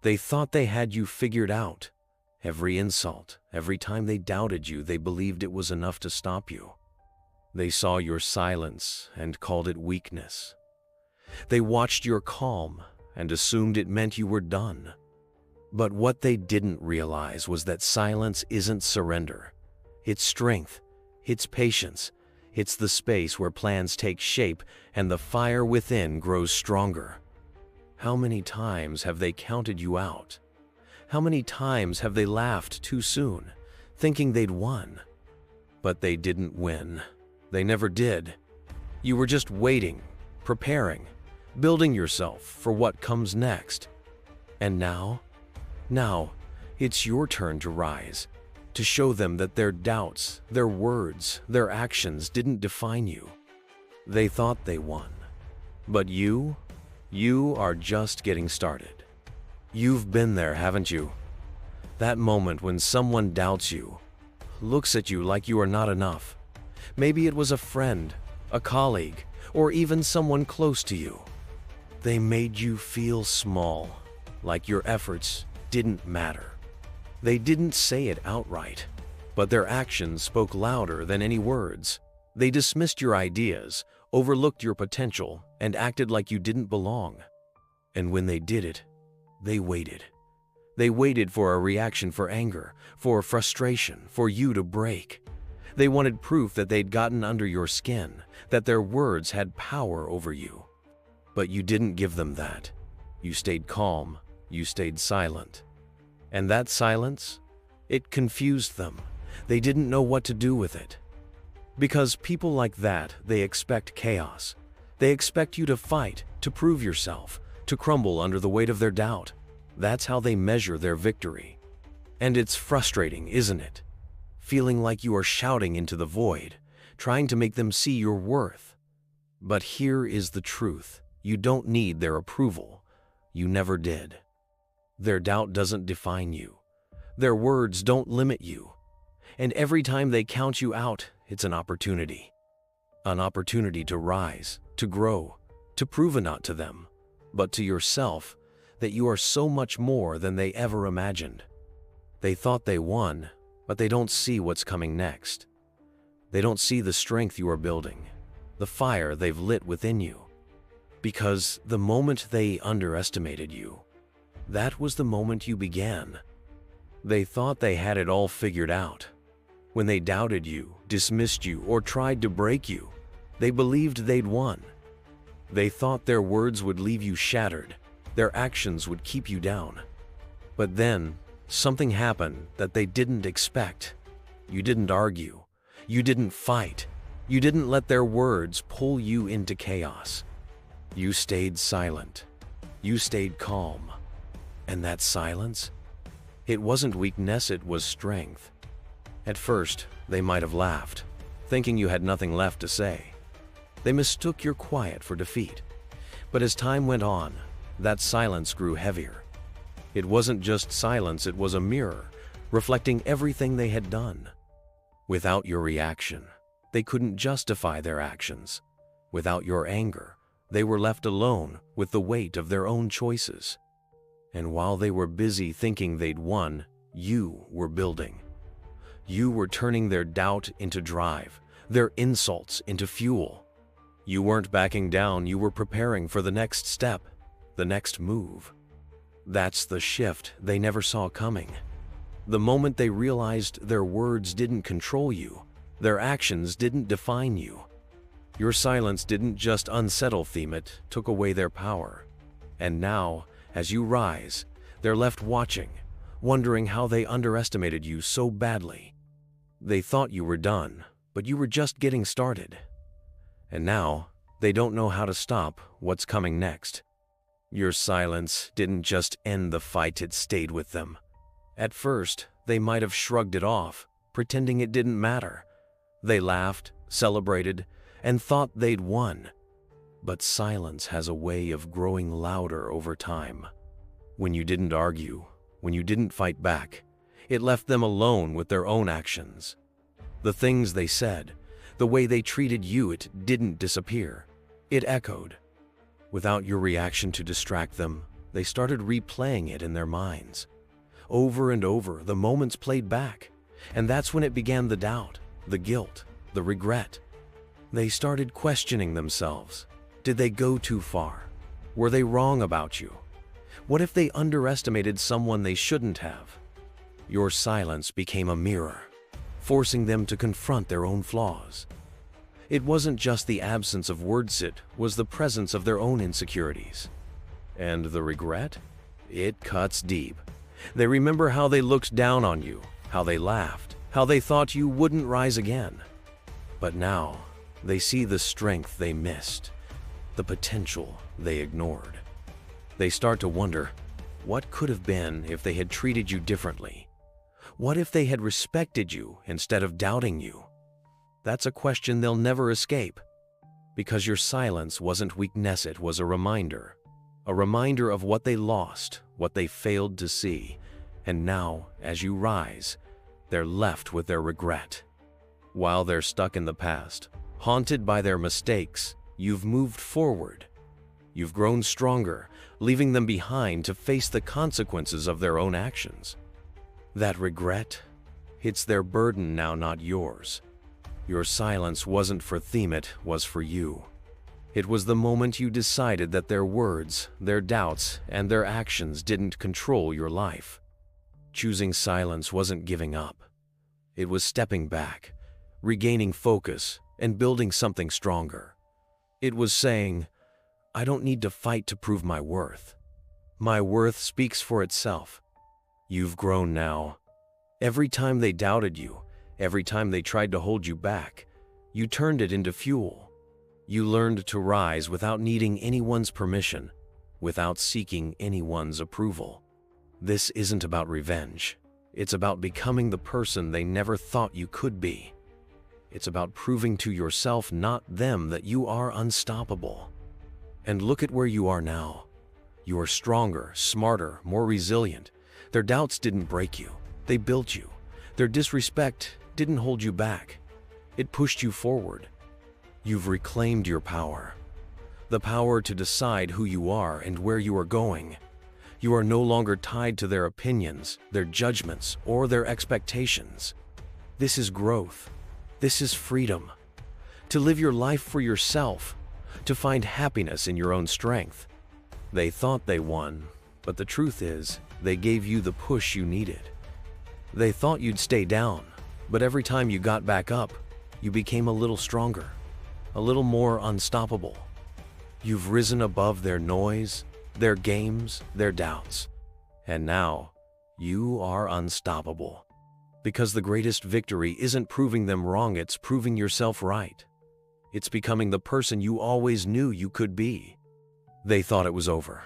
They thought they had you figured out. Every insult, every time they doubted you, they believed it was enough to stop you. They saw your silence and called it weakness. They watched your calm and assumed it meant you were done. But what they didn't realize was that silence isn't surrender. It's strength, it's patience, it's the space where plans take shape and the fire within grows stronger. How many times have they counted you out? How many times have they laughed too soon, thinking they'd won? But they didn't win. They never did. You were just waiting, preparing, building yourself for what comes next. And now, it's your turn to rise, to show them that their doubts, their words, their actions didn't define you. They thought they won. But you are just getting started. You've been there, haven't you? That moment when someone doubts you, looks at you like you are not enough. Maybe it was a friend, a colleague, or even someone close to you. They made you feel small, like your efforts didn't matter. They didn't say it outright, but their actions spoke louder than any words. They dismissed your ideas, overlooked your potential, and acted like you didn't belong. And when they did it, they waited. They waited for a reaction, for anger, for frustration, for you to break. They wanted proof that they'd gotten under your skin, that their words had power over you. But you didn't give them that. You stayed calm, you stayed silent. And that silence, it confused them. They didn't know what to do with it. Because people like that, they expect chaos. They expect you to fight, to prove yourself, to crumble under the weight of their doubt. That's how they measure their victory. And it's frustrating, isn't it? Feeling like you are shouting into the void, trying to make them see your worth. But here is the truth. You don't need their approval. You never did. Their doubt doesn't define you. Their words don't limit you. And every time they count you out, it's an opportunity. An opportunity to rise, to grow, to prove not to them, but to yourself, that you are so much more than they ever imagined. They thought they won, but they don't see what's coming next. They don't see the strength you are building, the fire they've lit within you. Because the moment they underestimated you, that was the moment you began. They thought they had it all figured out. When they doubted you, dismissed you, or tried to break you, they believed they'd won. They thought their words would leave you shattered, their actions would keep you down. But then, something happened that they didn't expect. You didn't argue. You didn't fight. You didn't let their words pull you into chaos. You stayed silent. You stayed calm. And that silence? It wasn't weakness, it was strength. At first, they might have laughed, thinking you had nothing left to say. They mistook your quiet for defeat. But as time went on, that silence grew heavier. It wasn't just silence, it was a mirror, reflecting everything they had done. Without your reaction, they couldn't justify their actions. Without your anger, they were left alone with the weight of their own choices. And while they were busy thinking they'd won, you were building. You were turning their doubt into drive, their insults into fuel. You weren't backing down, you were preparing for the next step, the next move. That's the shift they never saw coming. The moment they realized their words didn't control you, their actions didn't define you. Your silence didn't just unsettle them, it took away their power. And now, as you rise, they're left watching, wondering how they underestimated you so badly. They thought you were done, but you were just getting started. And now, they don't know how to stop what's coming next. Your silence didn't just end the fight, it stayed with them. At first, they might have shrugged it off, pretending it didn't matter. They laughed, celebrated, and thought they'd won. But silence has a way of growing louder over time. When you didn't argue, when you didn't fight back, it left them alone with their own actions. The things they said, the way they treated you, it didn't disappear. It echoed. Without your reaction to distract them, they started replaying it in their minds. Over and over, the moments played back, and that's when it began: the doubt, the guilt, the regret. They started questioning themselves. Did they go too far? Were they wrong about you? What if they underestimated someone they shouldn't have? Your silence became a mirror, forcing them to confront their own flaws. It wasn't just the absence of words, it was the presence of their own insecurities. And the regret? It cuts deep. They remember how they looked down on you, how they laughed, how they thought you wouldn't rise again. But now, they see the strength they missed, the potential they ignored. They start to wonder, what could have been if they had treated you differently? What if they had respected you instead of doubting you? That's a question they'll never escape, because your silence wasn't weakness, it was a reminder of what they lost, what they failed to see. And now, as you rise, they're left with their regret. While they're stuck in the past, haunted by their mistakes, you've moved forward. You've grown stronger, leaving them behind to face the consequences of their own actions. That regret, it's their burden now, not yours. Your silence wasn't for them, it was for you. It was the moment you decided that their words, their doubts, and their actions didn't control your life. Choosing silence wasn't giving up. It was stepping back, regaining focus, and building something stronger. It was saying, I don't need to fight to prove my worth. My worth speaks for itself. You've grown now. Every time they doubted you, every time they tried to hold you back, you turned it into fuel. You learned to rise without needing anyone's permission, without seeking anyone's approval. This isn't about revenge. It's about becoming the person they never thought you could be. It's about proving to yourself, not them, that you are unstoppable. And look at where you are now. You are stronger, smarter, more resilient. Their doubts didn't break you. They built you. Their disrespect didn't hold you back. It pushed you forward. You've reclaimed your power. The power to decide who you are and where you are going. You are no longer tied to their opinions, their judgments, or their expectations. This is growth. This is freedom. To live your life for yourself. To find happiness in your own strength. They thought they won, but the truth is, they gave you the push you needed. They thought you'd stay down, but every time you got back up, you became a little stronger, a little more unstoppable. You've risen above their noise, their games, their doubts. And now, you are unstoppable. Because the greatest victory isn't proving them wrong, it's proving yourself right. It's becoming the person you always knew you could be. They thought it was over.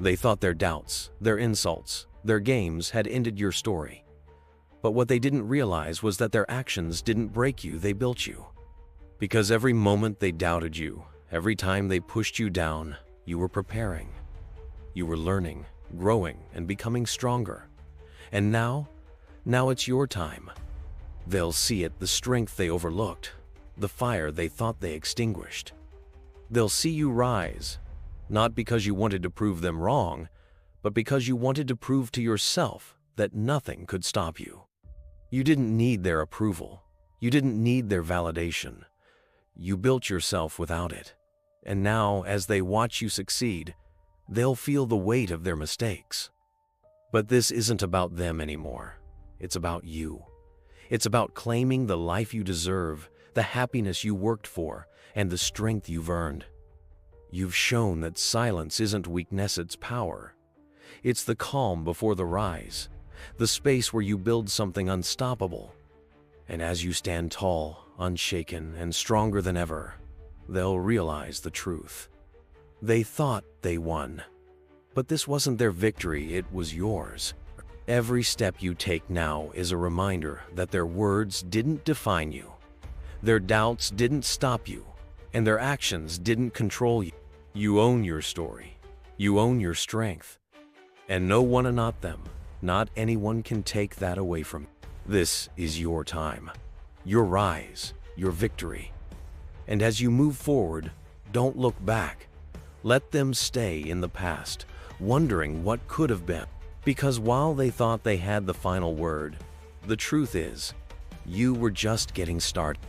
They thought their doubts, their insults, their games had ended your story. But what they didn't realize was that their actions didn't break you, they built you. Because every moment they doubted you, every time they pushed you down, you were preparing. You were learning, growing, and becoming stronger. And now it's your time. They'll see it, the strength they overlooked, the fire they thought they extinguished. They'll see you rise, not because you wanted to prove them wrong, but because you wanted to prove to yourself that nothing could stop you. You didn't need their approval. You didn't need their validation. You built yourself without it. And now, as they watch you succeed, they'll feel the weight of their mistakes. But this isn't about them anymore. It's about you. It's about claiming the life you deserve, the happiness you worked for, and the strength you've earned. You've shown that silence isn't weakness, it's power. It's the calm before the rise, the space where you build something unstoppable. And as you stand tall, unshaken, and stronger than ever, they'll realize the truth. They thought they won, but this wasn't their victory, it was yours. Every step you take now is a reminder that their words didn't define you, their doubts didn't stop you, and their actions didn't control you. You own your story. You own your strength. And no one, not them, not anyone can take that away from you. This is your time, your rise, your victory. And as you move forward, don't look back. Let them stay in the past, wondering what could have been. Because while they thought they had the final word, the truth is, you were just getting started.